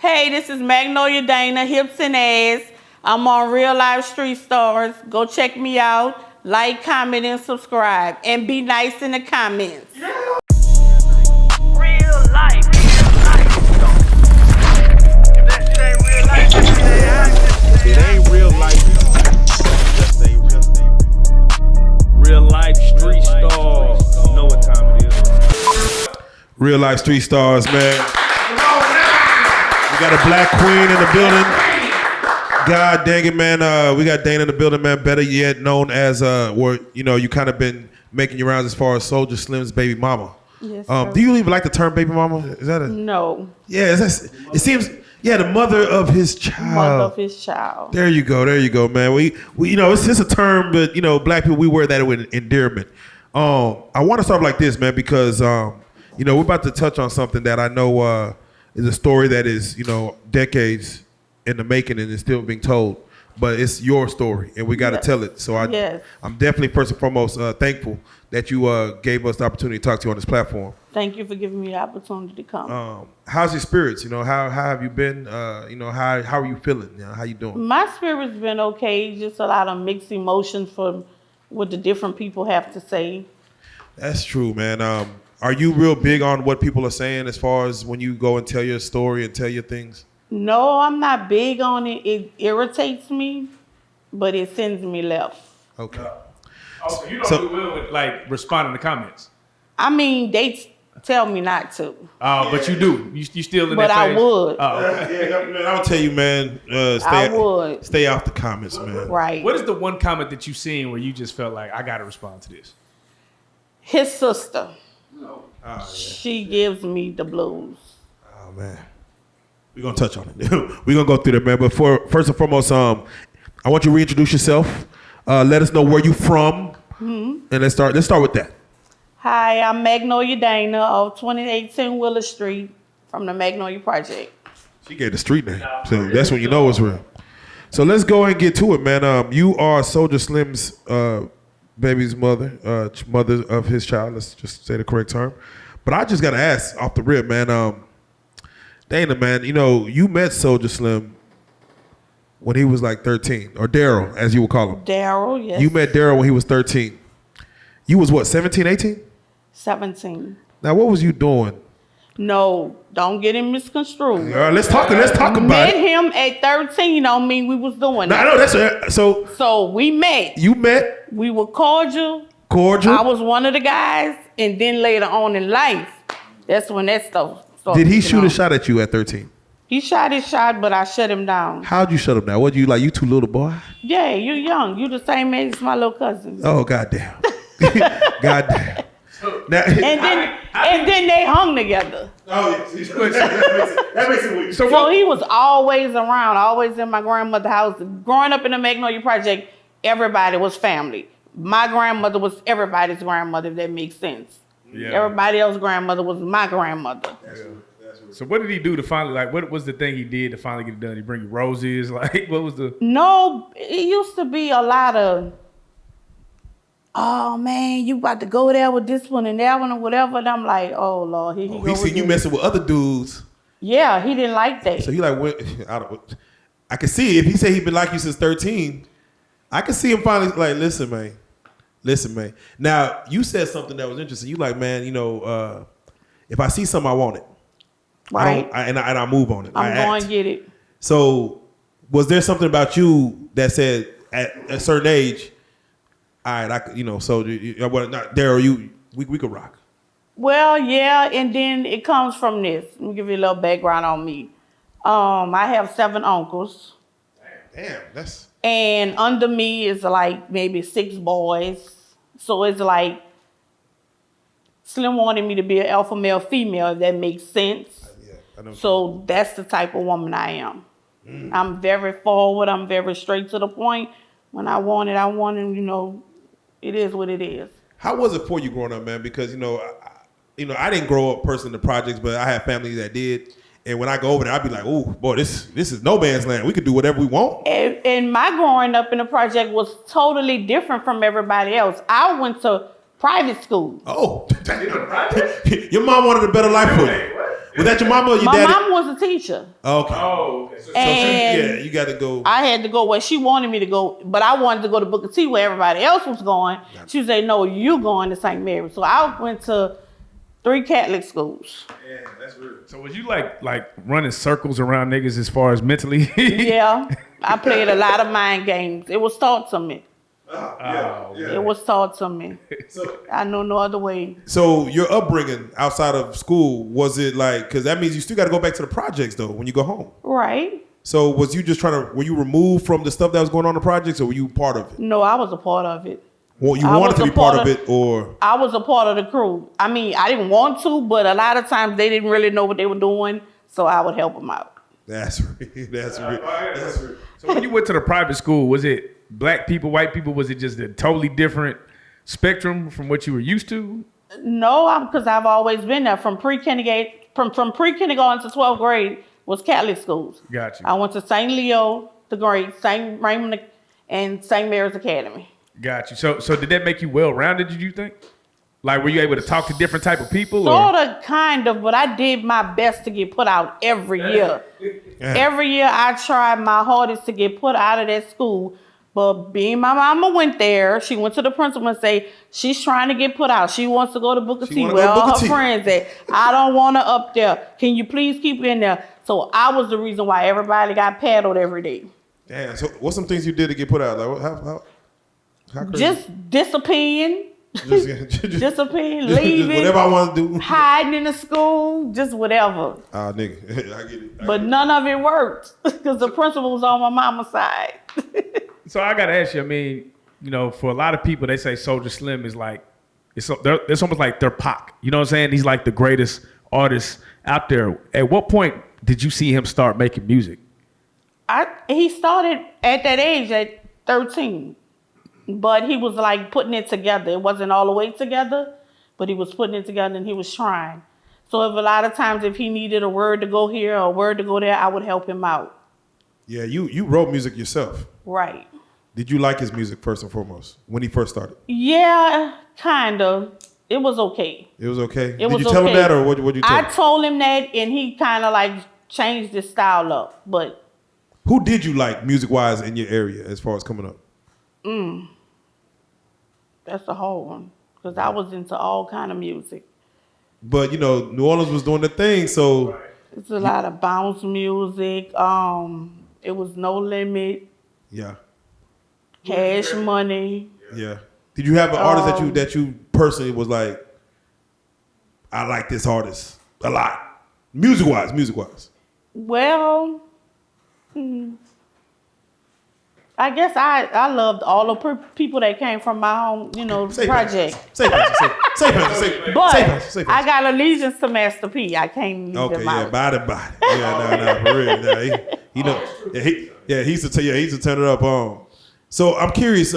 Hey, this is Magnolia Dana, hips and ass. I'm on RealLyfe Street Starz. Go check me out. Like, comment, and subscribe. And be nice in the comments. Real life. If that shit ain't real life, it ain't real life. Just say RealLyfe Street Starz. You know what time it is. RealLyfe Street Starz, man. We got a black queen in the building. God dang it, man. We got Dana in the building, man. Better yet known as, you kind of been making your rounds as far as Soulja Slim's baby mama. Yes, do you even like the term baby mama? Is that a... No. Yeah, it seems, the mother of his child. Mother of his child. There you go, man. We it's just a term, but, black people, we wear that with endearment. I want to start like this, man, because, we're about to touch on something that I know is a story that is, decades in the making and is still being told. But it's your story, and we got to tell it. So I'm definitely, first and foremost, thankful that you gave us the opportunity to talk to you on this platform. Thank you for giving me the opportunity to come. How's your spirits? How have you been? How are you feeling? How you doing? My spirit's been okay. Just a lot of mixed emotions from what the different people have to say. That's true, man. Are you real big on what people are saying as far as when you go and tell your story and tell your things? No, I'm not big on it. It irritates me, but it sends me left. Okay. So you don't do well with responding to comments. I mean, they tell me not to. But you do. You still in but that phase? I would. Man, I'll tell you, man. Stay off the comments, man. Right. What is the one comment that you've seen where you just felt like I got to respond to this? His sister. No. She gives me the blues. Oh man. We're gonna touch on it. We're gonna go through that, man. But first and foremost, I want you to reintroduce yourself. Let us know where you from. And let's start with that. Hi, I'm Magnolia Dana of 2810 Willow Street from the Magnolia Project. She gave the street name. So that's when you know it's real. So let's go and get to it, man. You are Soulja Slim's baby's mother, mother of his child. Let's just say the correct term. But I just gotta ask off the rip, man. Dana, man, you met Soulja Slim when he was like 13, or Daryl, as you would call him. Daryl, yes. You met Daryl when he was 13. You was what, 17, 18? 17. Now, what was you doing? No, don't get him misconstrued. Let's talk about met it. him at 13, don't mean we was doing that. No, that's So we met. You met? We were cordial. Cordial? I was one of the guys, and then later on in life, that's when that stuff started. Did he shoot a shot at you at 13? He shot his shot, but I shut him down. How'd you shut him down? What, you too little, boy? Yeah, you young. You the same age as my little cousin. Oh, goddamn. Goddamn. Now, and then they hung together. Oh, yes. That makes it weird. So he was always around, always in my grandmother's house. Growing up in the Magnolia Project, everybody was family. My grandmother was everybody's grandmother, if that makes sense. Yeah. Everybody else's grandmother was my grandmother. So what did he do to finally, what was the thing he did to finally get it done? Did he bring you roses? What was the... No, it used to be a lot of, oh man, you about to go there with this one and that one or whatever. And I'm like, oh Lord, here he goes. He seen you messing with other dudes. Yeah, he didn't like that. So he I can see if he said he been like you since 13, I can see him finally like, listen, man. Now, you said something that was interesting. You like, man, if I see something, I want it. Right. I move on it. I'm going to get it. So was there something about you that said at a certain age, all right, Daryl, we could rock? Well, yeah, and then it comes from this. Let me give you a little background on me. I have 7 uncles. Damn, that's... And under me is like maybe 6 boys. So it's like Slim wanted me to be an alpha male female, if that makes sense. I know. So that's the type of woman I am. I'm very forward. I'm very straight to the point. When I want it, it is what it is. How was it for you growing up, man? Because, I didn't grow up personally in the projects, but I have family that did. And when I go over there, I'd be like, oh, boy, this is no man's land. We could do whatever we want. And my growing up in the project was totally different from everybody else. I went to private school. Oh, your mom wanted a better life for you. Was that your mama or your My daddy? mom was a teacher. Okay. Oh, okay. And you got to go. I had to go where she wanted me to go, but I wanted to go to Booker T where everybody else was going. She said, no, you going to St. Mary's. So I went to 3 Catholic schools. Yeah, that's real. So was you like running circles around niggas as far as mentally? Yeah, I played a lot of mind games. It was taught to me. It was taught to me. So, I know no other way. so your upbringing outside of school, was it like, because that means you still got to go back to the projects though when you go home. Right. So was you just were you removed from the stuff that was going on in the projects, or were you part of it? No, I was a part of it. Well, you I wanted was to a be part part of of- it, or? I was a part of the crew. I mean, I didn't want to, but a lot of times they didn't really know what they were doing, so I would help them out. That's real. That's real. That's real. So when you went to the private school, was it black people, white people? Was it just a totally different spectrum from what you were used to? No, because I've always been there from pre-kindergarten, from pre-kindergarten to 12th grade was Catholic schools. Got you. I went to St. Leo the Great, St. Raymond, and St. Mary's Academy. Got you. So did that make you well-rounded, did you think? Like, were you able to talk to different type of people? Sort of, kind of, but I did my best to get put out every year. Every year I tried my hardest to get put out of that school. But being my mama went there, she went to the principal and say, she's trying to get put out. She wants to go to Booker T wanna where go to all Booker her T. friends at. I don't want her up there. Can you please keep her in there? So I was the reason why everybody got paddled every day. Damn. So what's some things you did to get put out? Like, how crazy? Just disappearing. Disappearing, just leaving, whatever I want to do. hiding in the school, just whatever. Ah, nigga, I get it. But none of it worked because the principal was on my mama's side. So I got to ask you, I mean, you know, for a lot of people, they say Soulja Slim is like, it's almost like their Pac. You know what I'm saying? He's like the greatest artist out there. At what point did you see him start making music? He started at that age at 13. But he was like putting it together. It wasn't all the way together, but he was putting it together and he was trying. So if a lot of times if he needed a word to go here or a word to go there, I would help him out. Yeah, you wrote music yourself. Right. Did you like his music first and foremost when he first started? Yeah, kind of. It was okay. It was okay. It was Did you tell him okay. that, or what you tell him? I told him that and he kind of like changed his style up. But Who did you like music-wise in your area as far as coming up? that's a hard one because I was into all kind of music. But, you know, New Orleans was doing the thing, so... It's a lot of bounce music. It was No Limit, Yeah, Cash Money. yeah. Did you have an artist that you personally was like, I like this artist a lot? Music-wise. Well, I guess I loved all the people that came from my home, project. Say Pastor. But I got allegiance to Master P. I can't leave Okay, him yeah, out. body. Yeah, no, for real. Nah, he know. Yeah, he used to turn it up. So I'm curious,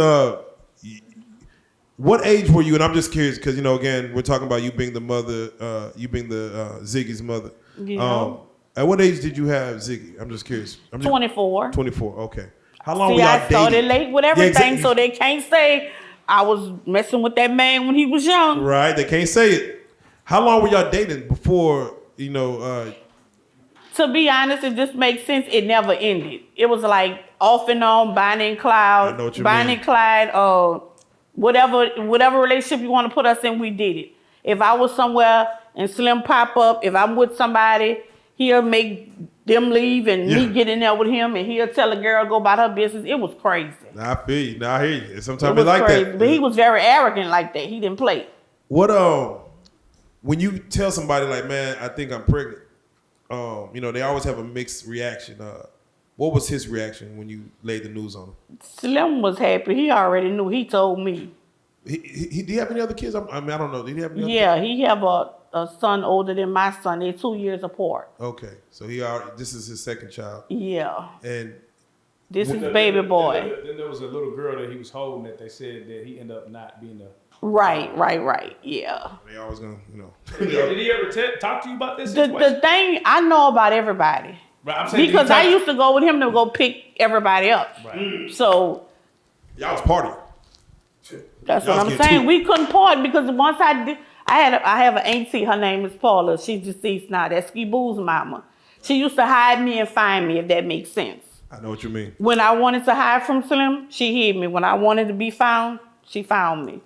what age were you? And I'm just curious because, again, we're talking about you being the mother, you being the Ziggy's mother. Yeah. At what age did you have Ziggy? I'm just curious. 24. 24, okay. How long See, were y'all I started dating? late with everything, exactly. so they can't say I was messing with that man when he was young. Right, they can't say it. How long were y'all dating before, To be honest, it just makes sense. It never ended. It was like off and on, Bonnie and Clyde. I know what you Bonnie mean. and Clyde, whatever relationship you want to put us in, we did it. If I was somewhere and Slim pop up, if I'm with somebody, he'll make them leave and me get in there with him, and he'll tell a girl go about her business. It was crazy. I feel you. I hear you. It Sometimes was it's like crazy. that. But he was very arrogant like that. He didn't play. What when you tell somebody like, man, I think I'm pregnant, they always have a mixed reaction. What was his reaction when you laid the news on him? Slim was happy. He already knew. He told me. Did he have any other kids? I don't know. Did he have any other Yeah, he have a son older than my son. They're 2 years apart. Okay. So this is his second child. Yeah. And This is baby boy. Then there was a little girl that he was holding that they said that he ended up not being a... Right. Yeah. they always gonna, Did he ever talk to you about this The thing, I know about everybody. Right, I'm saying, Because I used to go with him to go pick everybody up. Right. So y'all was partying. that's Y'all what was I'm getting saying. too- We couldn't part because once I I have an auntie, her name is Paula. She's deceased now. That's Ski Boo's mama. She used to hide me and find me, if that makes sense. I know what you mean. When I wanted to hide from Slim, she hid me. When I wanted to be found, she found me.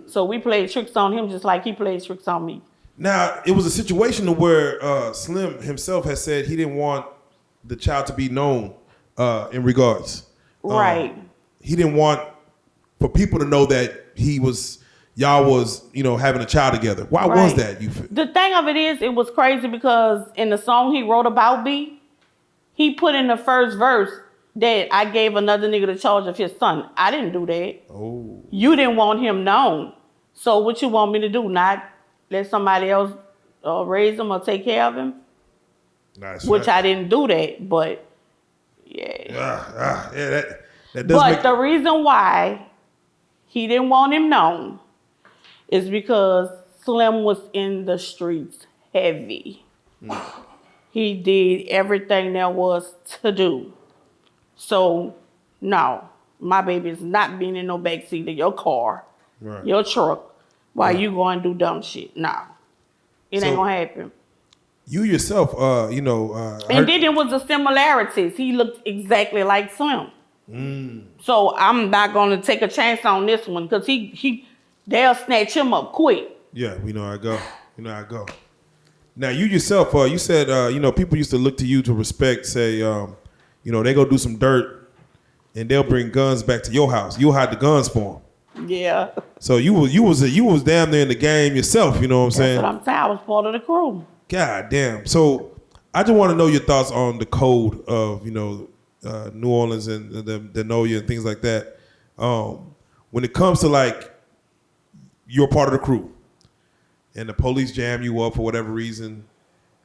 So we played tricks on him just like he played tricks on me. Now, it was a situation where Slim himself has said he didn't want the child to be known in regards. Right. He didn't want for people to know that y'all was, having a child together. Why was that, you feel? The thing of it is, it was crazy because in the song he wrote about me, he put in the first verse that I gave another nigga the charge of his son. I didn't do that. Oh. You didn't want him known. So what you want me to do? Not let somebody else raise him or take care of him? Nice. Which I didn't do that, but yeah. That does But the reason why he didn't want him known is because Slim was in the streets heavy. He did everything there was to do. So, no, my baby is not being in no backseat of your car, your truck, while you go and do dumb shit. No, it ain't gonna happen. You yourself, and then there was the similarities. He looked exactly like Slim. So I'm not gonna take a chance on this one because they'll snatch him up quick. Yeah, we know how I go. Now you yourself, you said, people used to look to you to respect, say, they go do some dirt and they'll bring guns back to your house. You'll hide the guns for them. Yeah. So you was damn near in the game yourself, you know what I'm saying? That's what I'm saying. I was part of the crew. God damn. So I just want to know your thoughts on the code of, New Orleans and the Magnolia and things like that. When it comes to like, you're part of the crew and the police jam you up for whatever reason.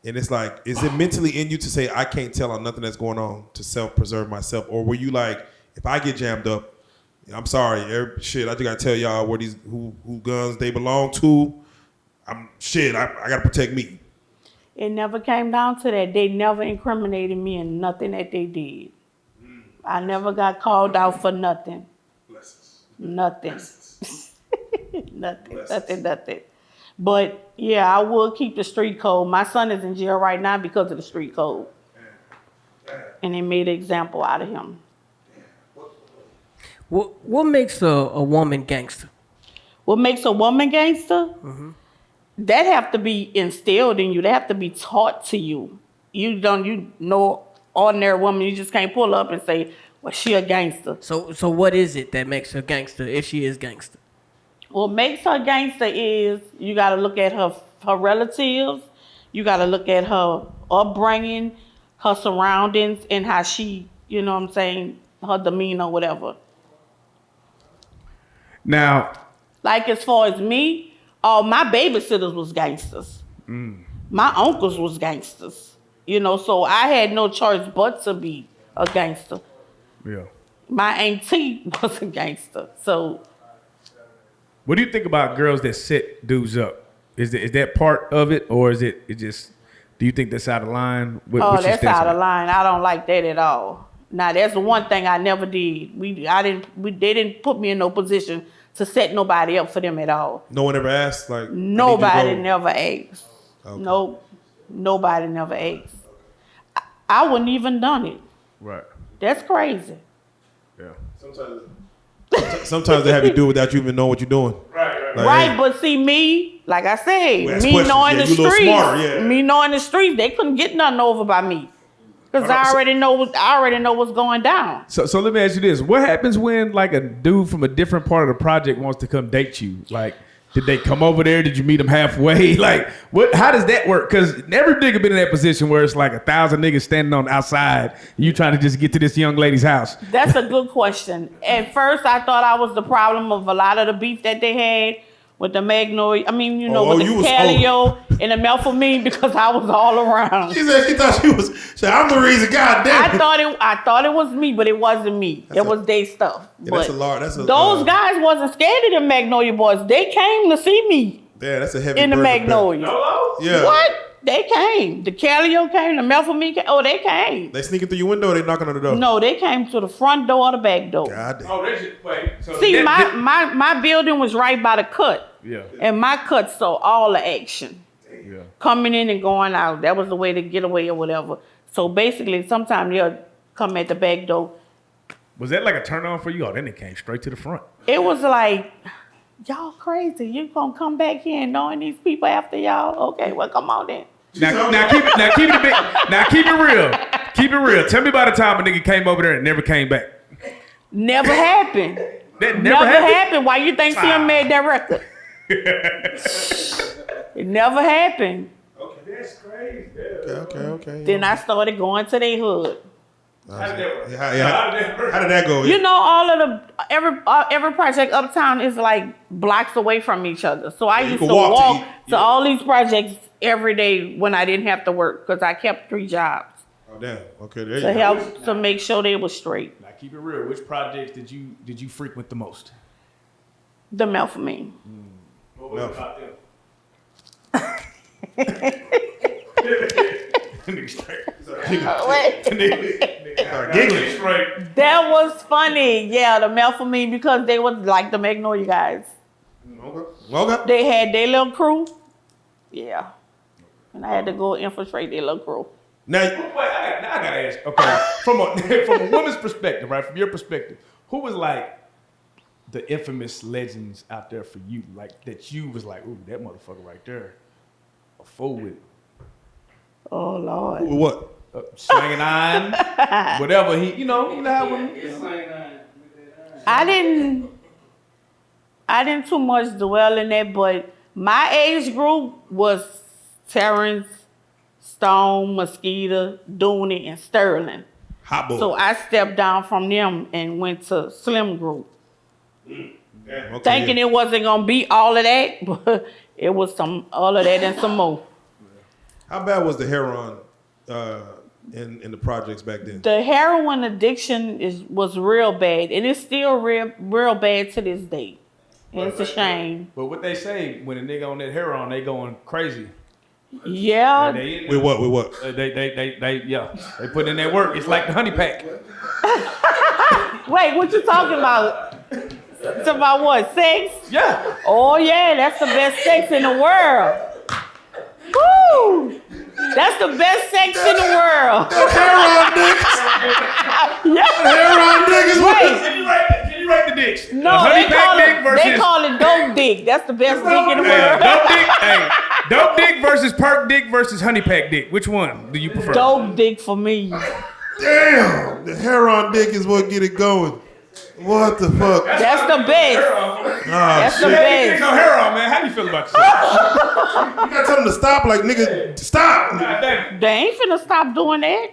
And it's like, is it mentally in you to say, I can't tell on nothing that's going on to self-preserve myself? Or were you like, if I get jammed up, I'm sorry, I just gotta tell y'all where who guns they belong to. I gotta protect me. It never came down to that. They never incriminated me in nothing that they did. I never got called out for nothing. Nothing. Nothing. But yeah, I will keep the street code. My son is in jail right now because of the street code. And they made an example out of him. What makes a woman gangster? What makes a woman gangster? Mm-hmm. That have to be instilled in you. They have to be taught to you. Ordinary woman, you just can't pull up and say, well, she a gangster. So what is it that makes her gangster if she is gangster? What makes her gangster is you got to look at her relatives. You got to look at her upbringing, her surroundings, and how she, her demeanor, whatever. Now, like as far as me, all my babysitters was gangsters. My uncles was gangsters. So I had no choice but to be a gangster. Yeah. My auntie was a gangster. So what do you think about girls that set dudes up? Is that part of it, or is it just? Do you think that's out of line? That's out of line. I don't like that at all. Now that's the one thing I never did. They didn't put me in no position to set nobody up for them at all. No one ever asked, like nobody never asked. Okay. Nope, nobody never asked. I wouldn't even done it. Right. That's crazy. Yeah. Sometimes they have you do it without you even knowing what you're doing. Right. Right, but see me, like I said, me knowing the streets, me knowing the streets, they couldn't get nothing over by me. Because I already know what's going down. So let me ask you this. What happens when like a dude from a different part of the project wants to come date you? Like, did they come over there? Did you meet them halfway? Like, how does that work? Because every nigga been in that position where it's like 1,000 niggas standing on the outside and you trying to just get to this young lady's house. That's a good question. At first, I thought I was the problem of a lot of the beef that they had with the Magnolia. I mean, with the Calliope and the methamphetamine because I was all around. She said she thought she was. I'm the reason. God damn it. I thought it was me, but it wasn't me. It was their stuff. Yeah, that's a lot. Those guys wasn't scared of the Magnolia boys. They came to see me. Yeah, that's a heavy in the Magnolia. Yeah. What? They came. The Calliope came. The methamphetamine came. Oh, they came. They sneaking through your window or they knocking on the door? No, they came to the front door or the back door. God damn. Oh, they just wait. So See, my building was right by the cut. Yeah. And my cut saw all the action. Yeah. Coming in and going out. That was the way to get away or whatever. So basically, sometimes they'll come at the back door. Was that like a turn on for you? Oh, then they came straight to the front. It was like, y'all crazy. You gonna come back here and knowing these people after y'all? Okay, well, come on then. Now keep it real. Keep it real. Tell me about the time a nigga came over there and never came back. Never happened. That never happened? Why you think CM made that record? It never happened. Okay, that's crazy. Okay. Then I started going to their hood. How did that go? You know, all of the every project uptown is like blocks away from each other. So I used to walk to all these projects every day when I didn't have to work because I kept 3 jobs. Oh damn. Okay, there you To go. help to make sure they were straight. Now keep it real. Which projects did you frequent the most? The methamphetamine. What was it about them? Giggling. That was funny. Yeah, the methamphetamine because they was like the Magnolia guys. Okay. They had their little crew. Yeah. And I had to go infiltrate their little crew. Now, Wait, I gotta ask. Okay, from a woman's perspective, right? From your perspective, who was like the infamous legends out there for you, like that you was like, ooh, that motherfucker right there, a fool with it. Oh Lord. what? Slanging iron, whatever he, you know how when. I didn't too much dwell in that, but my age group was tr&ins, Stone, Mosquito, Dooney, and Sterling. Hot boy. So I stepped down from them and went to Slim Group. Okay, Thinking it wasn't gonna be all of that, but it was some all of that and some more. How bad was the heroin in the projects back then? The heroin addiction was real bad, and it's still real bad to this day. And it's a shame. But what they say when a nigga on that heroin, they going crazy. Yeah. With what? They put in their work. It's like the honey pack. Wait, what you talking about? It's about what? Sex? Yeah. Oh yeah, that's the best sex in the world. Woo! That's the best sex in the world. Heroin dicks. Yeah. Heroin niggas. Wait. Can you write the dicks? No, they call it dope dick. That's the best dick in the world. Dope dick. Hey, dope dick versus perk dick versus honey pack dick. Which one do you prefer? Dope dick for me. Damn, the heroin dick is what get it going. What the fuck? That's the best. That's the Ain't best. no heroin, man. How do you feel about yourself? You gotta tell them to stop, like nigga, stop. God damn it. They ain't finna stop doing that.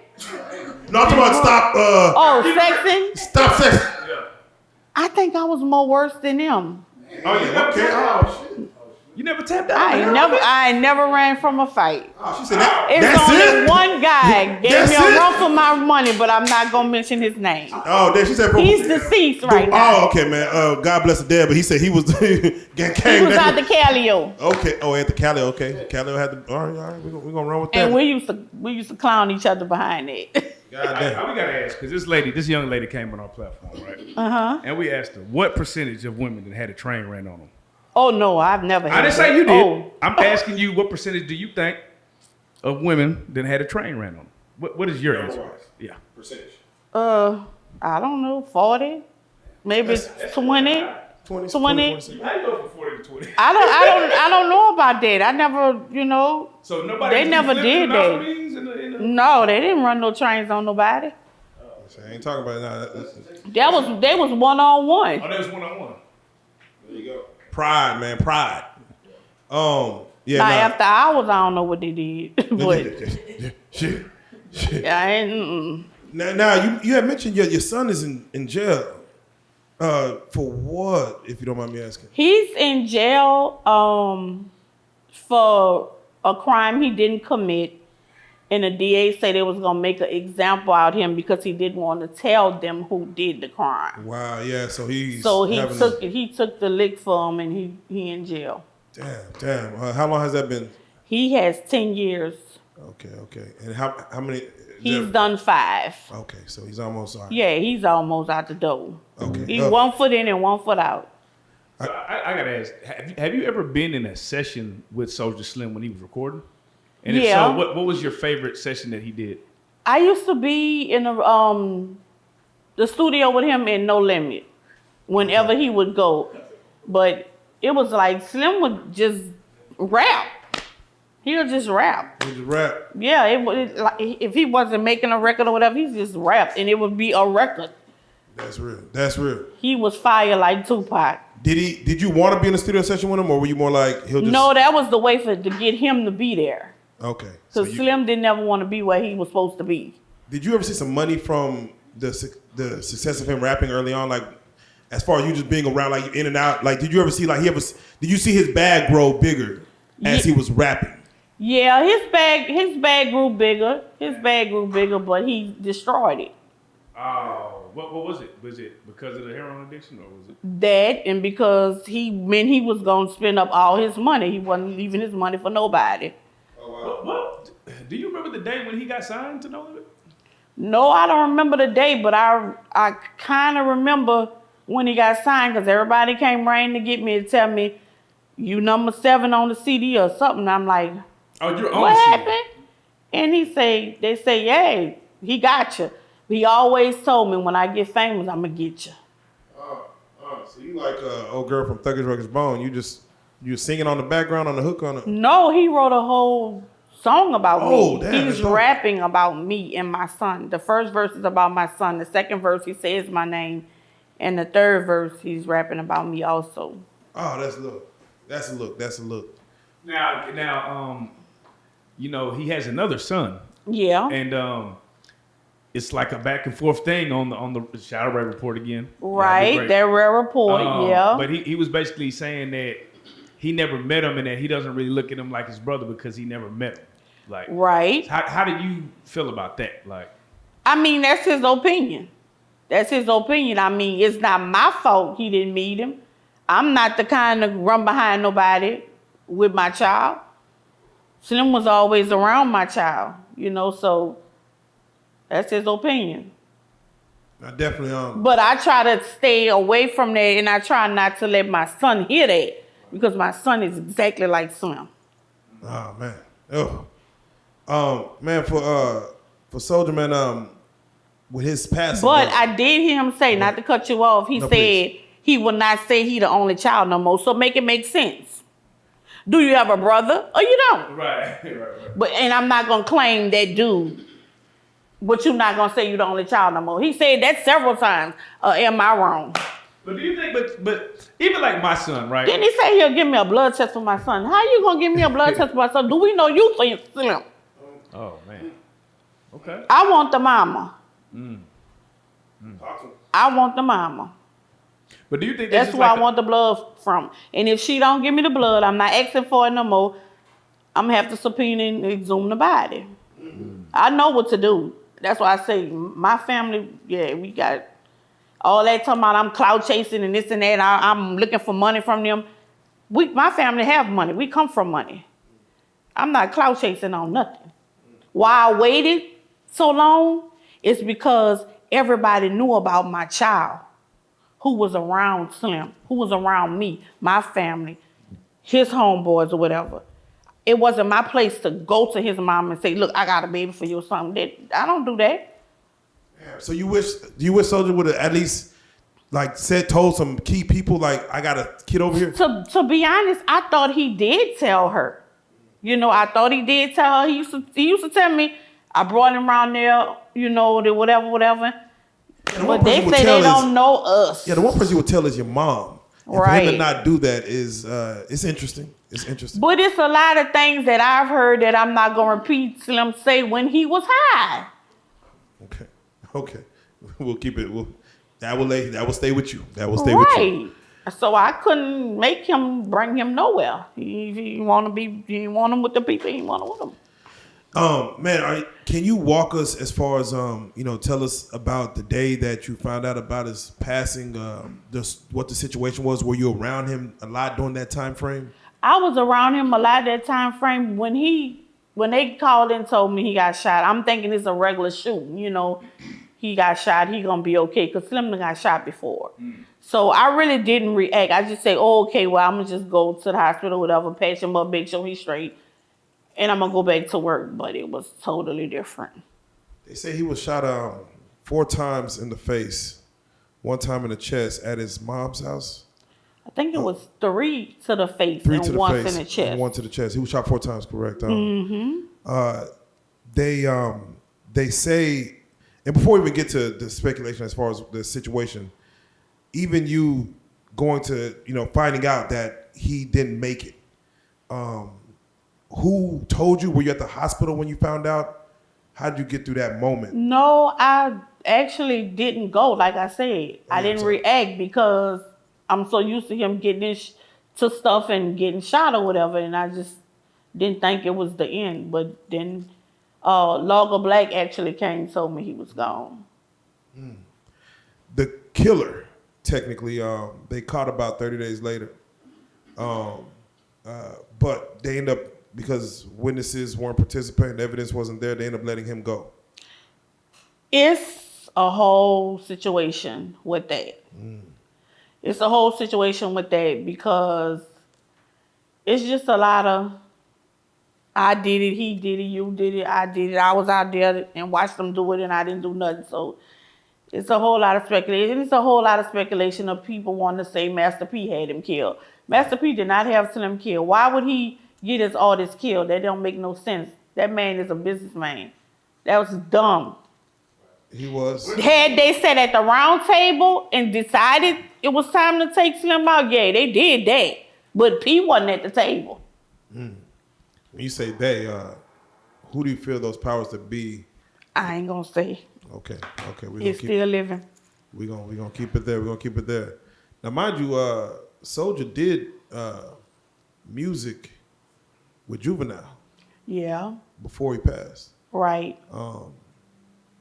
No, I'm talking about stop. Oh, sexing? Stop sex. I think I was more worse than them. Oh yeah, okay. Oh shit. You never tapped out. I ain't never ran from a fight. Oh, she said that. It's That's only it. one guy gave That's me a it? run for my money, but I'm not gonna mention his name. Oh, then she said. He's deceased right now. Oh, okay, man. God bless the dead, but he said he was gang. He was out the Calliope. Okay. Oh, at the Cali. Okay, Cali had the. All right. We're gonna run with that. And we used to clown each other behind it. God damn. We gotta ask because this young lady came on our platform, right? And we asked her what percentage of women that had a train ran on them. Oh no, I've never had I didn't that. say you did. Oh. I'm asking you what percentage do you think of women that had a train ran on them? What is your answer? Yeah. Percentage. I don't know, 40, maybe 20. 20. 20. How you go from 40 to 20? I don't know about that. I never, So nobody. They never did that. No, they didn't run no trains on nobody. I ain't talking about it now. They was one-on-one. Oh, that was one-on-one. There you go. Pride, man. Pride. Yeah. Now after hours, I don't know what they did, but Shit. I ain't. Now you had mentioned your son is in jail. For what? If you don't mind me asking. He's in jail for a crime he didn't commit, and the DA said they was gonna make an example out of him because he didn't want to tell them who did the crime. Wow. Yeah. So he He took the lick for him, and he in jail. Damn. How long has that been? He has 10 years. Okay. And how many? He's done 5. Okay, so he's almost all right. Yeah, he's almost out the door. Okay. He's 1 foot in and 1 foot out. So I gotta ask, have you ever been in a session with Soulja Slim when he was recording? And if Yeah. so, what was your favorite session that he did? I used to be in the studio with him in No Limit whenever he would go. But it was like Slim would just rap. He would just rap. He just rap. Yeah, like, if he wasn't making a record or whatever, he just rapped and it would be a record. That's real. He was fire like Tupac. Did you want to be in a studio session with him, or were you more like he'll just? No, that was the way to get him to be there. Okay. Because Slim didn't ever want to be where he was supposed to be. Did you ever see some money from the success of him rapping early on, like as far as you just being around, like in and out? Like, did you ever see did you see his bag grow bigger as he was rapping? Yeah, his bag grew bigger. His bag grew bigger, but he destroyed it. Oh, what was it? Was it because of the heroin addiction, or was it that? And because he was gonna spend up all his money, he wasn't leaving his money for nobody. Oh, wow. What? Do you remember the day when he got signed to No Limit? No, I don't remember the day, but I kind of remember when he got signed because everybody came running to get me and tell me, "You number 7 on the CD or something." I'm like, "Oh, you're on what the CD." happened? And they say, "Yeah, he got you." He always told me, when I get famous, I'm gonna get you. So you like old girl from Thuggish Ruggish Bone? You singing on the background on the hook on it? No, he wrote a whole song about me. Damn, He's rapping about me and my son. The first verse is about my son. The second verse, he says my name. And the third verse, he's rapping about me also. Oh, that's a look. Now, he has another son. Yeah. And it's like a back and forth thing on the Shadow Ray report again. Right, that rare report, yeah. But he was basically saying that he never met him and that he doesn't really look at him like his brother because he never met him. Like, right. How do you feel about that? Like, I mean, that's his opinion. That's his opinion. I mean, it's not my fault he didn't meet him. I'm not the kind to run behind nobody with my child. Slim was always around my child, so that's his opinion. I definitely But I try to stay away from that, and I try not to let my son hear that because my son is exactly like Slim. Oh man. Man, for Soulja, man, with his passing. But I did hear him say, not to cut you off, he said please. he will not say he the only child no more. So make it make sense. Do you have a brother or you don't? right. And I'm not gonna claim that dude. But you're not gonna say you're the only child no more. He said that several times. Am I wrong? But do you think? But even like my son, right? Didn't he say he'll give me a blood test for my son? How you gonna give me a blood test for my son? Do we know you for Slim? Oh man. Okay. I want the mama. I want the mama. But do you think that's who I want the blood from? And if she don't give me the blood, I'm not asking for it no more. I'm gonna have to subpoena and exhume the body. I know what to do. That's why I say my family. Yeah, we got all that talking about I'm clout chasing and this and that. I'm looking for money from them. My family have money. We come from money. I'm not clout chasing on nothing. Why I waited so long is because everybody knew about my child who was around Slim, who was around me, my family, his homeboys or whatever. It wasn't my place to go to his mom and say, look, I got a baby for you or something. I don't do that. So you wish Soulja would have at least told some key people, like, I got a kid over here? To be honest, I thought he did tell her. I thought he did tell her. He used to tell me, I brought him around there, the whatever. But they say they don't know us. Yeah, the one person you would tell is your mom. And right. for him to not do that is, it's interesting. It's interesting. But it's a lot of things that I've heard that I'm not going to repeat Slim say when he was high. Okay. We'll keep it. That will stay with you. That will stay with you. So I couldn't make him bring him nowhere. He want him with the people. He want him with them. Man, can you walk us as far as tell us about the day that you found out about his passing? What the situation was? Were you around him a lot during that time frame? I was around him a lot that time frame when they called and told me he got shot. I'm thinking it's a regular shooting, you know. He got shot, he gonna be okay, because Slim got shot before. So I really didn't react. I just say, oh, okay, well, I'm gonna just go to the hospital, whatever, patch him up, make sure he's straight, and I'm gonna go back to work. But it was totally different. They say he was shot 4 times in the face, 1 time in the chest at his mom's house. I think it was 3 to the face 3 and to the 1 face in the chest. and 1 to the chest. He was shot 4 times, correct? They say, and before we even get to the speculation as far as the situation, even you going to, finding out that he didn't make it, who told you? Were you at the hospital when you found out? How did you get through that moment? No, I actually didn't go. Like I said, I didn't react because I'm so used to him getting to stuff and getting shot or whatever, and I just didn't think it was the end. But then Logger Black actually came and told me he was gone. The killer, technically, they caught about 30 days later. But they end up, because witnesses weren't participating, evidence wasn't there, they end up letting him go. It's a whole situation with that. It's a whole situation with that because it's just a lot of, I did it, he did it, you did it, I did it. I was out there and watched them do it and I didn't do nothing. So it's a whole lot of speculation. It's a whole lot of speculation of people wanting to say Master P had him killed. Master P did not have Slim killed. Why would he get his artist killed? That don't make no sense. That man is a businessman. That was dumb. He was. Had they sat at the round table and decided it was time to take Slim out, yeah, they did that. But P wasn't at the table. When you say they, who do you feel those powers to be? I ain't gonna say. Okay. He's still living. We're gonna keep it there. Now, mind you, Soulja did music with Juvenile. Yeah. Before he passed. Right.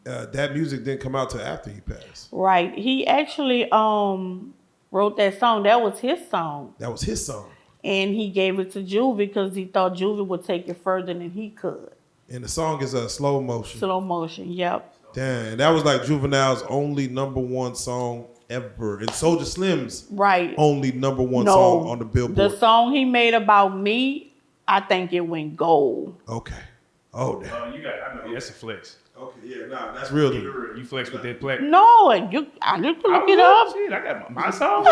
That music didn't come out till after he passed. Right. He actually wrote that song. That was his song. That was his song. And he gave it to Juve because he thought Juve would take it further than he could. And the song is a slow motion. Slow motion, yep. Damn, and that was like Juvenile's only #1 song ever. And Soulja Slim's only #1 song on the Billboard. The song he made about me, I think it went gold. Okay. Oh, damn. I know, that's a flex. Okay, yeah, nah, that's real. You flex with that play. No, I need to look it up. Shit, I got my song.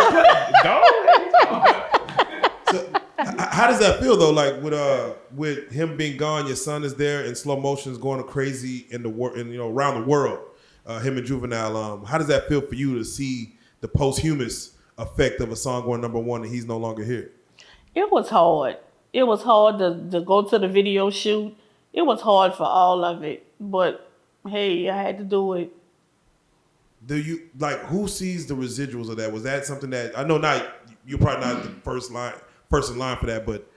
So, how does that feel though? Like with him being gone, your son is there and slow motion is going crazy in the around the world. Him and Juvenile. How does that feel for you to see the posthumous effect of a song going #1 and he's no longer here? It was hard. It was hard to go to the video shoot. It was hard for all of it, but hey, I had to do it. Do you who sees the residuals of that? Was that something that I know you're probably not the first in line for that, but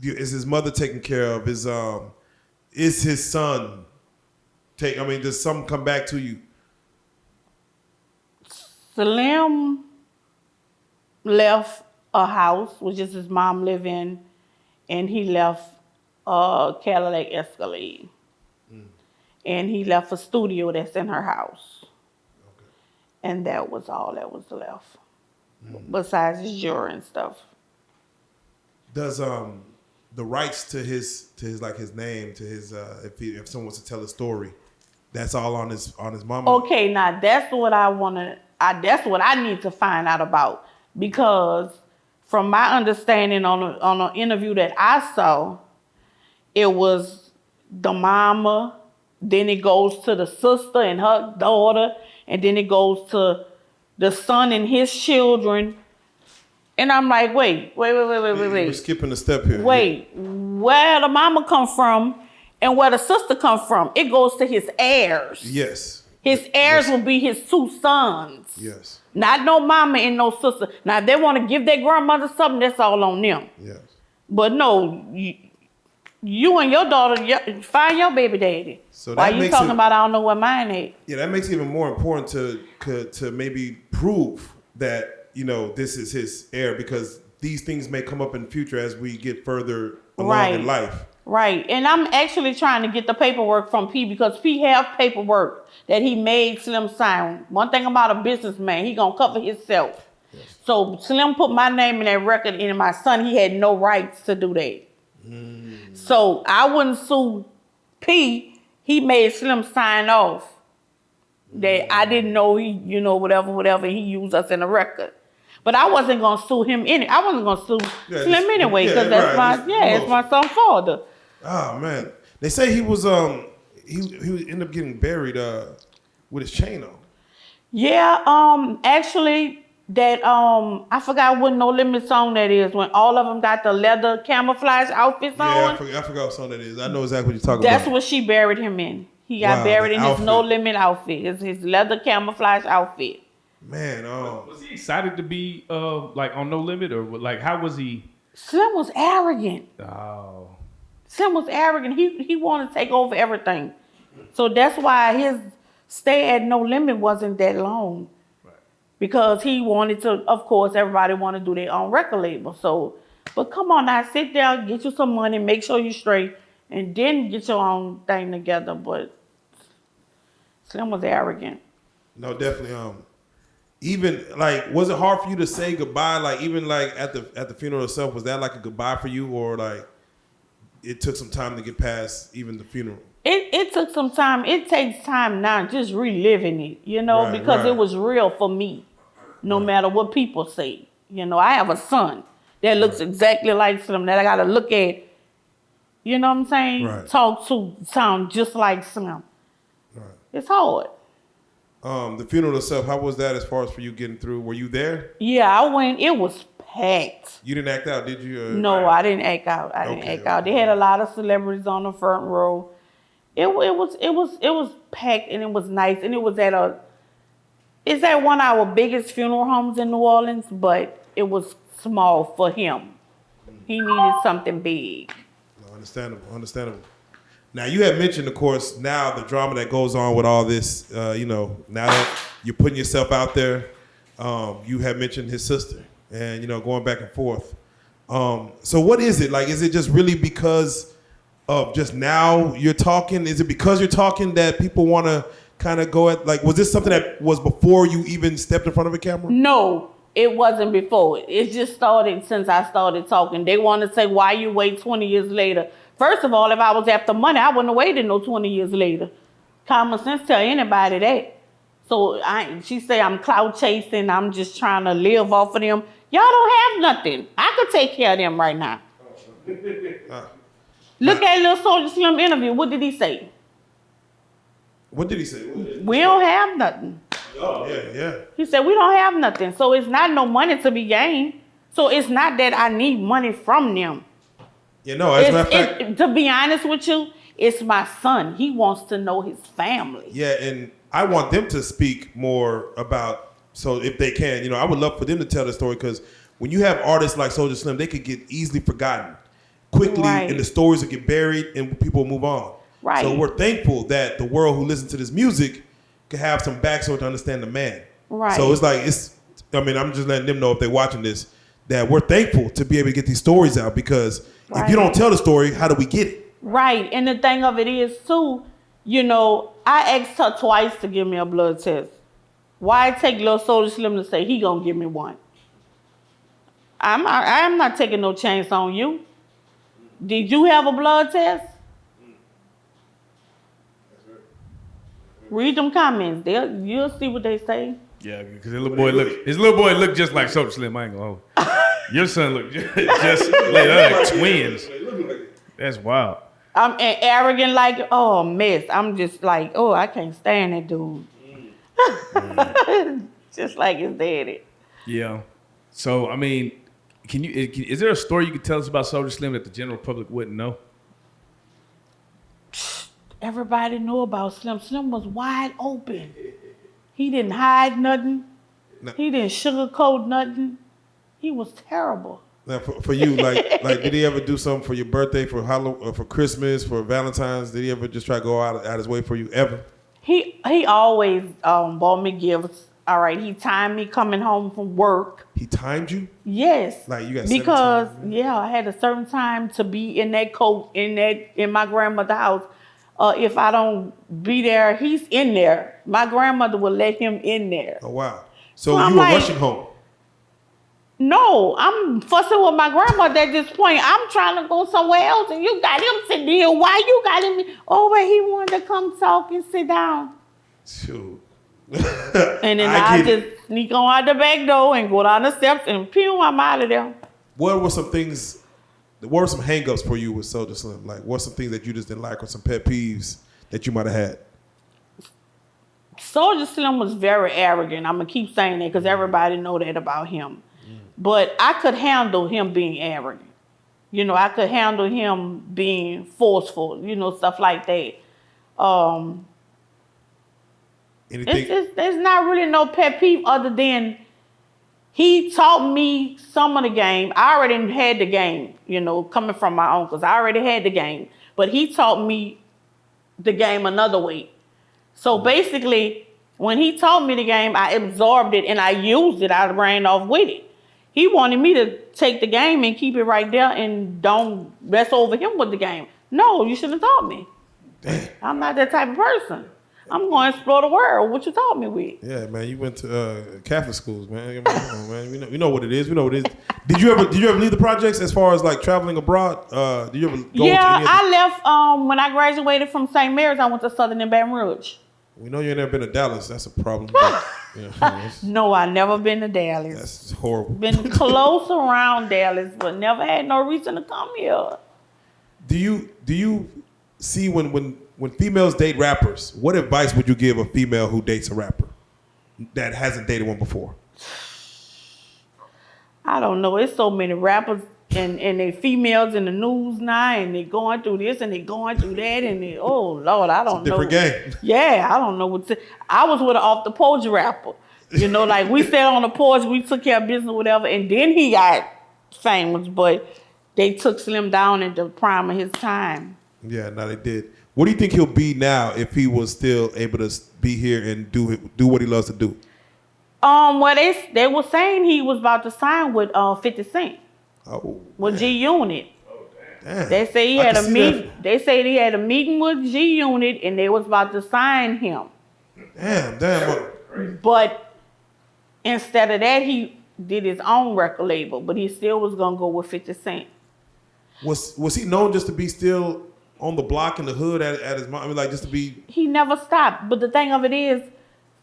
is his mother taken care of? Is his son does something come back to you? Slim left a house, which is his mom live in, and he left a Cadillac Escalade. And he left a studio that's in her house. Okay. And that was all that was left. Besides his jewelry and stuff. Does the rights to his name, to his if someone wants to tell a story, that's all on his mama? Okay, now that's what that's what I need to find out about, because from my understanding on an interview that I saw, it was the mama, then it goes to the sister and her daughter, and then it goes to the son and his children. And I'm like, wait. We're skipping a step here. Wait, where the mama come from and where the sister come from? It goes to his heirs. Yes. His heirs will be his 2 sons. Yes. Not no mama and no sister. Now, if they want to give their grandmother something, that's all on them. Yes. But no, you and your daughter, find your baby daddy. So why you talking about I don't know where mine is? Yeah, that makes it even more important to maybe prove that, this is his heir, because these things may come up in the future as we get further along in life. Right. And I'm actually trying to get the paperwork from P because P have paperwork that he made Slim sign. One thing about a businessman, he gonna cover himself. Yes. So Slim put my name in that record, and my son, he had no rights to do that. So I wouldn't sue P. He made Slim sign off that I didn't know he, whatever, he used us in the record. But I wasn't gonna sue him I wasn't gonna sue Slim anyway, because it's my son's father. Oh man. They say he was he ended up getting buried with his chain on. Yeah, actually that I forgot what No Limit song that is, when all of them got the leather camouflage outfits on. Yeah, I forgot what song that is. I know exactly what you're talking about. That's what she buried him in. He got buried in his No Limit outfit. His leather camouflage outfit. Man, was he excited to be like on No Limit, or like how was he? Slim was arrogant. Oh. Slim was arrogant. He wanted to take over everything. So that's why his stay at No Limit wasn't that long. Right. Because he wanted to, of course, everybody want to do their own record label. So, but come on now, sit down, get you some money, make sure you're straight, and then get your own thing together. But Slim was arrogant. No, definitely. Even like, was it hard for you to say goodbye? Like, even like at the funeral itself, was that like a goodbye for you, or like it took some time to get past even the funeral? It took some time. It takes time now, just reliving it, because it was real for me, no matter what people say. I have a son that looks exactly like Slim that I got to look at, you know what I'm saying? Right. Talk to, sound just like Slim. Right. It's hard. The funeral itself, how was that as far as for you getting through? Were you there? Yeah, I went. It was packed. You didn't act out, did you? No, I didn't act out. I didn't act out. They had a lot of celebrities on the front row. It was packed, and it was nice, and it was it's at one of our biggest funeral homes in New Orleans, but it was small for him. He needed something big. No, understandable. Now, you had mentioned, of course, now the drama that goes on with all this, now that you're putting yourself out there, you had mentioned his sister and, going back and forth. So what is it? Like, is it just really because of just now you're talking? Is it because you're talking that people want to kind of go at, like, was this something that was before you even stepped in front of a camera? No, it wasn't before. It just started since I started talking. They want to say, why you wait 20 years later? First of all, if I was after money, I wouldn't have waited no 20 years later. Common sense tell anybody that. So she say I'm clout chasing. I'm just trying to live off of them. Y'all don't have nothing. I could take care of them right now. Look at little Soulja Slim interview. What did he say? What did he say? We don't have nothing. Oh, yeah. He said we don't have nothing. So it's not no money to be gained. So it's not that I need money from them. Yeah, no, as a matter of fact, to be honest with you, it's my son. He wants to know his family. Yeah, and I want them to speak more about, so if they can, I would love for them to tell the story, because when you have artists like Soulja Slim, they could get easily forgotten quickly, and the stories will get buried and people move on. Right. So we're thankful that the world who listens to this music can have some backstory to understand the man. Right. So it's like, I'm just letting them know if they're watching this, that we're thankful to be able to get these stories out, because if you don't tell the story, how do we get it? Right. And the thing of it is, too, I asked her twice to give me a blood test. Why take little Soulja Slim to say he gonna give me one? I'm not taking no chance on you. Did you have a blood test? Read them comments. You'll see what they say. Yeah, because his little boy look just like Soulja Slim. I ain't gonna hold. Your son look just like twins. That's wild. I'm arrogant like, oh, mess. I'm just like, oh, I can't stand that dude. Just like his daddy. Yeah. So, I mean, is there a story you could tell us about Soulja Slim that the general public wouldn't know? Everybody knew about Slim. Slim was wide open. He didn't hide nothing. No. He didn't sugarcoat nothing. He was terrible. Now, for you, like, did he ever do something for your birthday, for Halloween, for Christmas, for Valentine's? Did he ever just try to go out his way for you ever? He always bought me gifts. All right, he timed me coming home from work. He timed you? Yes. Like you got because 17 yeah, I had a certain time to be in that coat in my grandmother's house. If I don't be there, he's in there. My grandmother would let him in there. Oh wow. So I'm you were like, rushing home. No, I'm fussing with my grandmother at this point. I'm trying to go somewhere else, and you got him sitting here. Why you got him? Oh, but he wanted to come talk and sit down. Shoot. And then I just sneak on out the back door and go down the steps and pew, I'm out of there. What were some things? What were some hangups for you with Soulja Slim? Like, what some things that you just didn't like, or some pet peeves that you might have had? Soulja Slim was very arrogant. I'm gonna keep saying that because everybody know that about him. But I could handle him being arrogant. You know, I could handle him being forceful. You know, stuff like that. There's not really no pet peeve other than he taught me some of the game. I already had the game, you know, coming from my uncles. I already had the game. But he taught me the game another way. So basically, when he taught me the game, I absorbed it and I used it. I ran off with it. He wanted me to take the game and keep it right there and don't mess over him with the game. No, you shouldn't have taught me. Damn. I'm not that type of person. I'm going to explore the world. What you taught me with? Yeah, man. You went to Catholic schools, man. Come on, man. We know what it is. We know what it is. Did you ever leave the projects as far as like traveling abroad? Did you ever go? Yeah, I left when I graduated from St. Mary's. I went to Southern and Baton Rouge. We know you ain't never been to Dallas. That's a problem. But, No, I never been to Dallas. That's horrible. Been close around Dallas, but never had no reason to come here. Do you see when females date rappers, what advice would you give a female who dates a rapper that hasn't dated one before? I don't know. It's so many rappers and they females in the news now, and they going through this and they going through that, and they, oh Lord, I don't know. Different game. Yeah, I don't know what to. I was with an off the porch rapper. You know, like we sat on the porch, we took care of business, whatever, and then he got famous, but they took Slim down at the prime of his time. Yeah, no, they did. What do you think he'll be now if he was still able to be here and do what he loves to do? Well, they were saying he was about to sign with 50 Cent. Oh, with G-Unit. Oh, damn. They say he had a meeting. They say he had a meeting with G-Unit and they was about to sign him. Damn. But instead of that, he did his own record label, but he still was gonna go with 50 Cent. Was he known just to be still on the block in the hood at his mom? I mean, like just to be. He never stopped. But the thing of it is,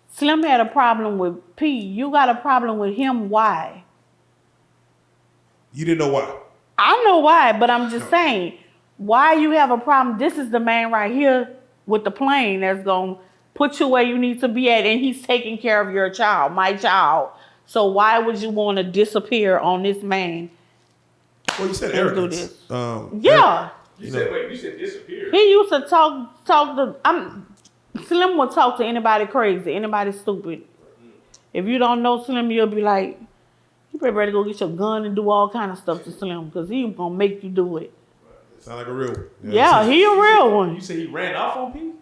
Slim had a problem with P. You got a problem with him. Why? You didn't know why? I know why, but I'm just saying, why you have a problem? This is the man right here with the plane that's going to put you where you need to be at, and he's taking care of your child, my child. So why would you want to disappear on this man? Well, you said arrogance. Yeah. You said disappear. He used to talk to, Slim would talk to anybody crazy, anybody stupid. If you don't know Slim, you'll be like, you better go get your gun and do all kind of stuff to Slim because he's going to make you do it. Sound like a real one. Yeah, he a real one. You say he ran off on P?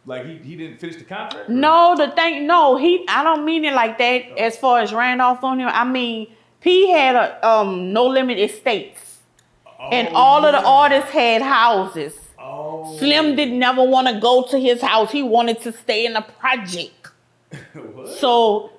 Like he didn't finish the contract? No, I don't mean it like that as far as ran off on him. I mean, P had a No Limit Estates. And all of the artists had houses. Oh. Slim didn't never want to go to his house. He wanted to stay in the project. What? So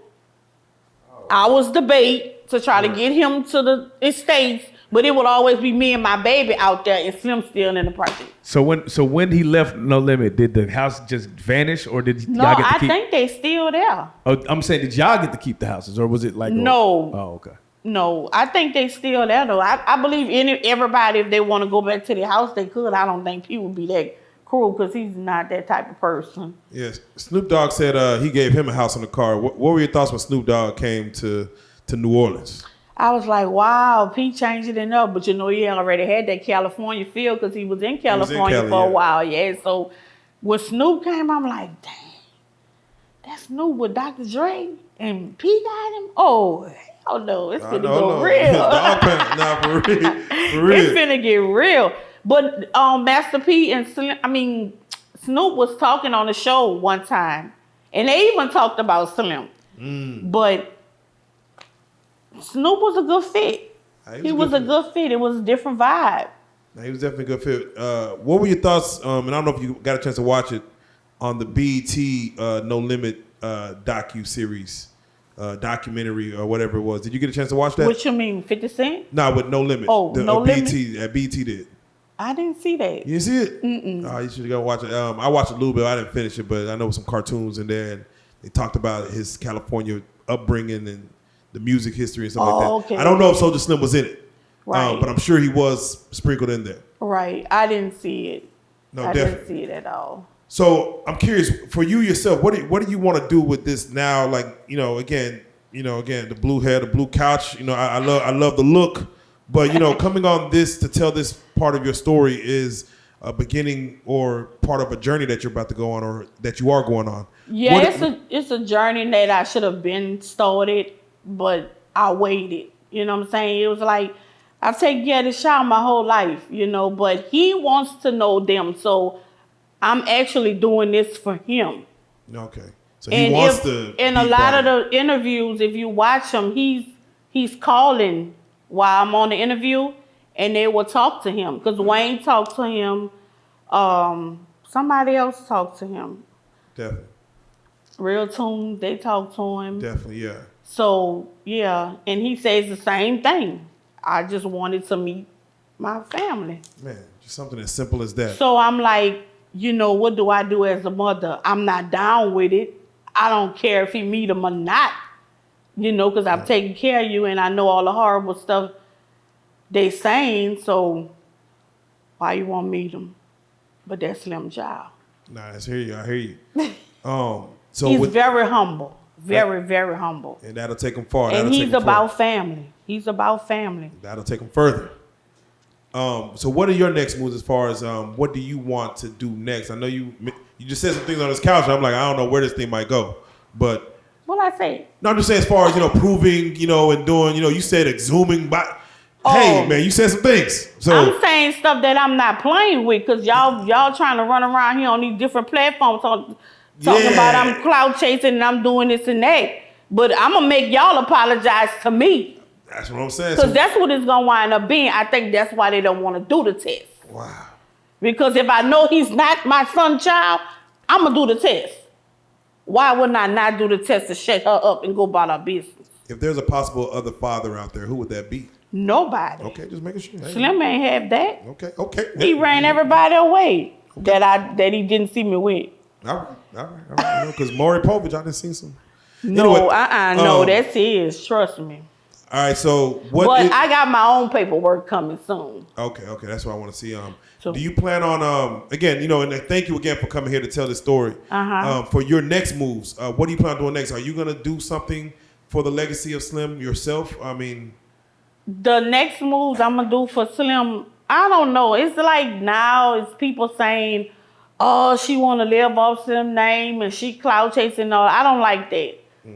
I was the bait to try to get him to the estates, but it would always be me and my baby out there and Slim still in the project. So when he left No Limit, did the house just vanish or did No, y'all get to I keep? think they still there. Oh, I'm saying, did y'all get to keep the houses or was it like? No. Oh, okay. No, I think they still there though. I believe everybody, if they want to go back to their house, they could. I don't think P would be that cruel because he's not that type of person. Yes. Snoop Dogg said he gave him a house on the car. What were your thoughts when Snoop Dogg came to New Orleans? I was like, wow, P changed it up. But you know, he already had that California feel because he was in California for a while. Yeah. So when Snoop came, I'm like, dang, that's Snoop with Dr. Dre and P got him? Oh, hell no. It's finna go real. Dog pound. Nah, for real. For real. It's finna get real. But Master P and Snoop was talking on the show one time. And they even talked about Slim. But Snoop was a good fit. He was a good fit. It was a different vibe. He was definitely a good fit. What were your thoughts? And I don't know if you got a chance to watch it on the BET No Limit docuseries, documentary or whatever it was. Did you get a chance to watch that? What you mean, 50 Cent? No, with No Limit. Oh, No BET, Limit? BET did. I didn't see that. You didn't see it? Oh, you should go watch it. I watched a little bit. I didn't finish it, but I know some cartoons in there, and they talked about his California upbringing and the music history and stuff like that. Okay. I don't know if Soulja Slim was in it, Right. but I'm sure he was sprinkled in there. Right. I didn't see it. No, I definitely. didn't see it at all. So I'm curious for you yourself. What do you want to do with this now? Like again, the blue hair, the blue couch. I love the look, but coming on this to tell this part of your story is a beginning or part of a journey that you're about to go on or that you are going on. Yeah, it's a journey that I should have been started, but I waited. You know what I'm saying? It was like I've taken care of this child my whole life, but he wants to know them, so I'm actually doing this for him. Okay. So he wants to. In a lot of the interviews, if you watch him, he's calling while I'm on the interview, and they will talk to him because Wayne talked to him. Somebody else talked to him. Definitely. Real Tunes, they talked to him. Definitely, yeah. So yeah, and he says the same thing. I just wanted to meet my family. Man, just something as simple as that. So I'm like, what do I do as a mother? I'm not down with it. I don't care if he meet him or not, because I've taken care of you and I know all the horrible stuff they saying. So why you want to meet him? But that's Slim child. Nah, I hear you. So he's very humble, very, very humble. And that'll take him far. And he's about family. He's about family. That'll take him further. So what are your next moves as far as what do you want to do next? I know you just said some things on this couch. And I'm like, I don't know where this thing might go, but what I say? No, I'm just saying as far as proving, and doing, you said exhuming. Hey, man, you said some things. So I'm saying stuff that I'm not playing with because y'all trying to run around here on these different platforms talking about I'm clout chasing and I'm doing this and that. But I'm gonna make y'all apologize to me. That's what I'm saying. Because that's what it's gonna wind up being. I think that's why they don't want to do the test. Wow. Because if I know he's not my son child, I'm gonna do the test. Why wouldn't I not do the test to shut her up and go about her business? If there's a possible other father out there, who would that be? Nobody. Okay, just making sure. Hey. Slim ain't have that. Okay. He ran everybody away that he didn't see me with. All right. Because Maury Povich, I done seen some. No, anyway, no, that's his. Trust me. All right, so I got my own paperwork coming soon. Okay, that's what I want to see. Do you plan on again? And thank you again for coming here to tell this story. For your next moves, what do you plan on doing next? Are you gonna do something for the legacy of Slim yourself? I mean, the next moves I'm gonna do for Slim, I don't know. It's like now it's people saying, "Oh, she want to live off Slim name and she clout chasing." All I don't like that.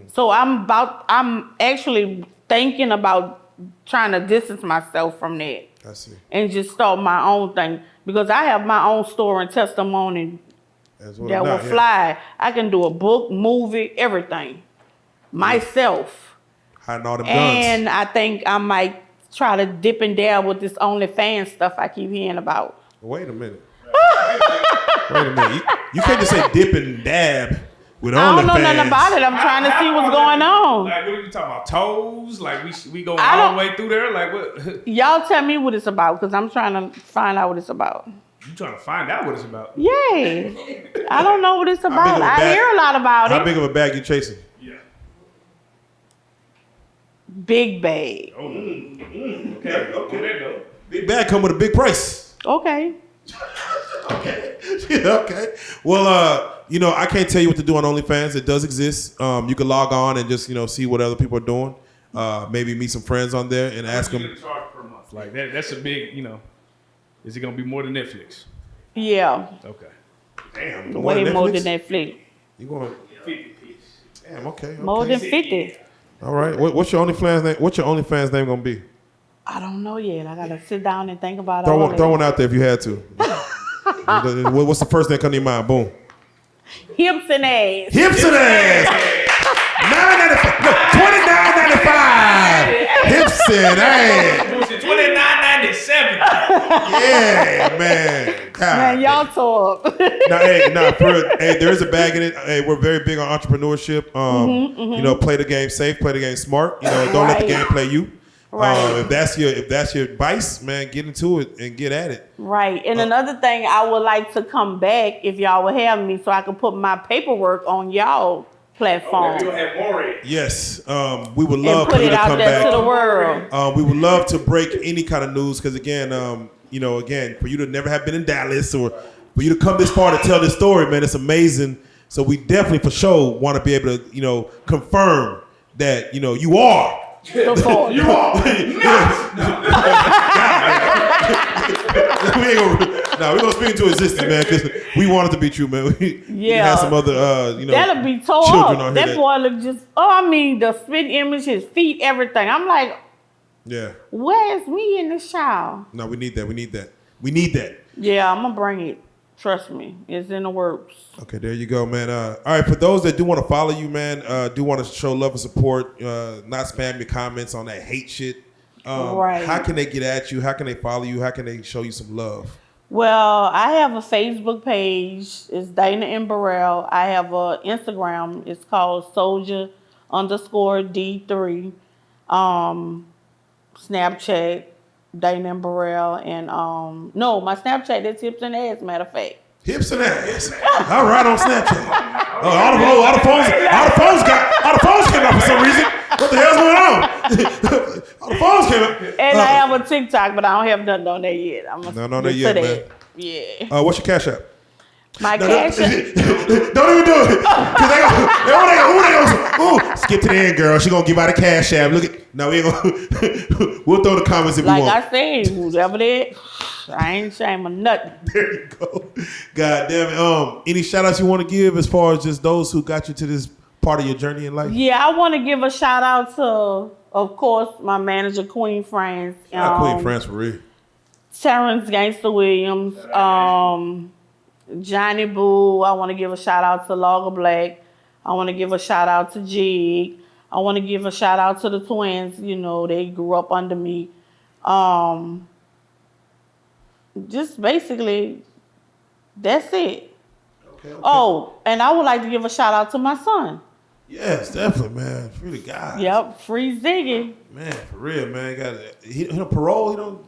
So I'm actually thinking about trying to distance myself from that. I see. And just start my own thing because I have my own story and testimony that will fly. I can do a book, movie, everything myself. Hiding all them guns. And I think I might try to dip and dab with this OnlyFans stuff I keep hearing about. Wait a minute. You can't just say dip and dab with OnlyFans. I don't know nothing about it. I'm trying to see what's going on. Like, what are you talking about? Toes? Like, we go all the way through there? Like, what? Y'all tell me what it's about because I'm trying to find out what it's about. You trying to find out what it's about? Yeah. I don't know what it's about. I hear a lot about it. How big of a bag you chasing? Yeah. Big bag. Oh, okay. There you go. Big bag come with a big price. Okay. Okay. Well, I can't tell you what to do on OnlyFans. It does exist. You can log on and just, see what other people are doing. Maybe meet some friends on there and ask them. Charge per month. Like that's a big, is it gonna be more than Netflix? Yeah. Okay. Damn. Way more than Netflix. You going 50 piece. Damn. Okay. More than 50. All right. What's your OnlyFans name? What's your OnlyFans name gonna be? I don't know yet. I gotta sit down and think about it. Throw one out there if you had to. What's the first thing that come to your mind? Boom. Hips and ass. Hips and ass. $9.95 saying, hey. It was $29.97. Yeah, man. God. Man, y'all talk. For real, hey, there is a bag in it. Hey, we're very big on entrepreneurship. You know, play the game safe, play the game smart. You know, don't let the game play you. Right. If that's your vice, man, get into it and get at it. Right. And another thing, I would like to come back if y'all would have me so I can put my paperwork on y'all platform. Okay, we'll have more in. Yes, we would love and put for you it to out come there back. to the world. We would love to break any kind of news because again, for you to never have been in Dallas or for you to come this far to tell this story, man, it's amazing. So we definitely for sure want to be able to, confirm that, you are. You are. We're gonna speak into existence, man, because we want it to be true, man. We have some other, that'll be tore children up. on here That boy look just. The spit image, his feet, everything. I'm like, yeah. Where's me in this child? No, we need that. Yeah, I'm gonna bring it. Trust me, it's in the works. Okay, there you go, man. All right, for those that do want to follow you, man, do want to show love and support, not spam your comments on that hate shit. Right. How can they get at you? How can they follow you? How can they show you some love? Well, I have a Facebook page. It's Dana and Burrell. I have a Instagram. It's called Soulja_D3. Snapchat, Dana and Burrell, and no, my Snapchat is hips and ass. Matter of fact. Hips and ass. All right, on Snapchat. All the phones came out for some reason. What the hell's going on? All the phones came out. And I have a TikTok, but I don't have nothing on there yet. I'm not on there yet, man. Yeah. What's your Cash App? My Cash App. Don't even do it. Cause they go, skip to the end, girl. She gonna give out a Cash App. Look at, no, we ain't gonna. We'll throw the comments if we want. Like I said, whoever that, I ain't ashamed of nothing. There you go. God damn it. Any shout outs you want to give as far as just those who got you to this part of your journey in life? Yeah, I want to give a shout out to, of course, my manager, Queen France. Queen France for real. Terrence Gangsta Williams, Johnny Boo. I want to give a shout out to Logger Black. I want to give a shout out to Jig. I want to give a shout out to the twins. They grew up under me. Just basically, that's it. Okay. Oh, and I would like to give a shout out to my son. Yes, definitely, man. Free the guy. Yep, free Ziggy. Man, for real, man. He on parole.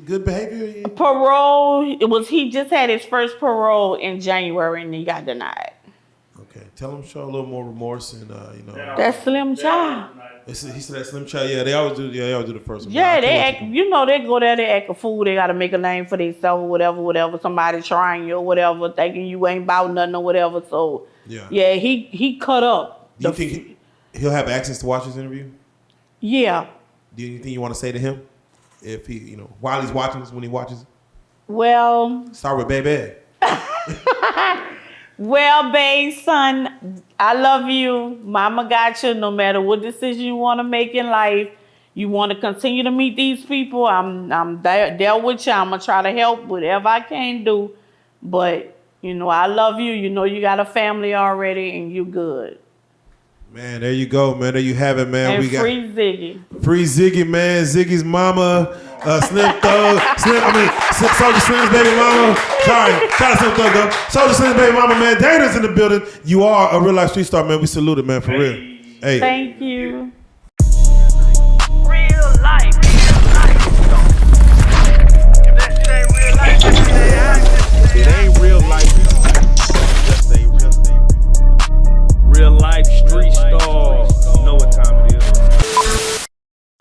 Good behavior. Parole. He just had his first parole in January and he got denied. Okay, tell him show a little more remorse and That Slim Child. He said that Slim Child. Yeah, they always do. Yeah, they always do the first one. Yeah, they act. They go there. They act a fool. They gotta make a name for themselves or whatever. Somebody trying you or whatever, thinking you ain't about nothing or whatever. So yeah, he cut up. Do you think he'll have access to watch this interview? Yeah. Do you think you want to say to him if he, while he's watching this, when he watches it? Well. Start with baby. Well, babe, son, I love you. Mama got you. No matter what decision you want to make in life, you want to continue to meet these people. I'm there with you. I'm gonna try to help whatever I can do. But I love you. You got a family already, and you good. Man, there you go, man. There you have it, man. And free Ziggy. Free Ziggy, man. Ziggy's mama, Slim Thug, Soulja Slim's baby mama. Sorry, shout out Slim Thug, though. Soulja Slim's baby mama, man. Dana's in the building. You are a real life street star, man. We salute it, man, for real. Hey. Thank you.